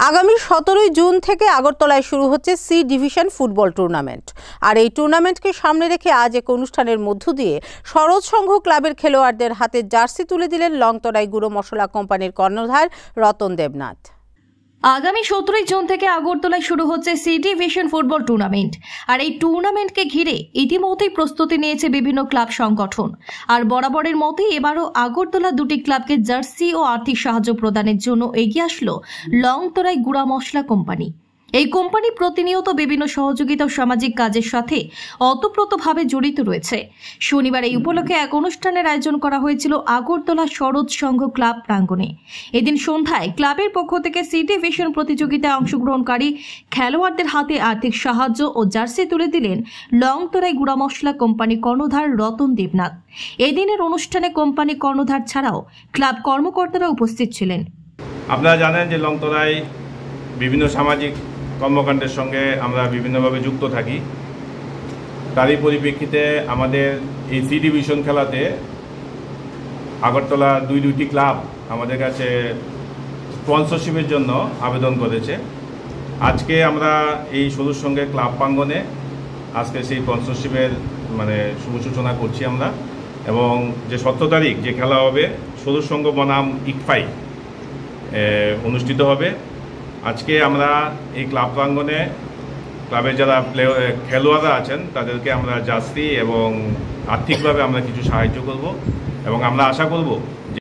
আগামী 17 জুন থেকে আগরতলায় শুরু হচ্ছে সি ডিভিশন ফুটবল টুর্নামেন্ট। আর এই টুর্নামেন্টকে সামনে রেখে আজ এক অনুষ্ঠানের মধ্য দিয়ে সরোজ সংঘ ক্লাবের খেলোয়াড়দের হাতে জার্সি তুলে দিলেন লংতরাই গুঁড়ো মশলা কোম্পানির কর্ণধার রতন দেবনাথ। আগামী 17 জুন থেকে আগরতলায় শুরু হচ্ছে সি ডিভিশন ফুটবল টুর্নামেন্ট। আর এই টুর্নামেন্টকে ঘিরে ইতিমধ্যেই প্রস্তুতি নিয়েছে বিভিন্ন ক্লাব সংগঠন। আর বরাবরের মতোই এবারও আগরতলা দুটি ক্লাবকে জার্সি ও আর্থিক সাহায্য প্রদানের জন্য এগিয়ে আসলো লংতরাই গুঁড়া মশলা কোম্পানি। এই কোম্পানি প্রতিনিয়ত বিভিন্ন সহযোগিতা ও সামাজিক কাজের সাথে ওতপ্রোতভাবে জড়িত রয়েছে। শনিবার এই উপলক্ষে এক অনুষ্ঠানের আয়োজন করা হয়েছিল আগরতলা সরোজ সংঘ ক্লাব প্রাঙ্গণে। এদিন সন্ধ্যায় ক্লাবের পক্ষ থেকে সি ডিভিশন প্রতিযোগিতায় অংশগ্রহণকারী খেলোয়াড়দের হাতে আর্থিক সাহায্য ও জার্সি তুলে দিলেন লংতরাই গুঁড়া মশলা কোম্পানি কর্ণধার রতন দেবনাথ। এদিনের অনুষ্ঠানে কোম্পানি কর্ণধার ছাড়াও ক্লাব কর্মকর্তারা উপস্থিত ছিলেন। আপনারা জানেন যে লংতরাই বিভিন্ন সামাজিক কর্মকাণ্ডের সঙ্গে আমরা বিভিন্নভাবে যুক্ত থাকি। তারই পরিপ্রেক্ষিতে আমাদের এই সি ডিভিশন খেলাতে আগরতলা দুইটি ক্লাব আমাদের কাছে স্পন্সরশিপের জন্য আবেদন করেছে। আজকে আমরা এই সরোজ সংঘের ক্লাব প্রাঙ্গণে আজকে সেই স্পন্সরশিপের শুভ সূচনা করছি আমরা। এবং যে 17 তারিখ যে খেলা হবে সরোজ সংঘ বনাম ইকফাই অনুষ্ঠিত হবে। আজকে আমরা এই ক্লাব প্রাঙ্গণে ক্লাবের যারা খেলোয়াড়রা আছেন তাদেরকে আমরা জার্সি এবং আর্থিকভাবে আমরা কিছু সাহায্য করব এবং আমরা আশা করব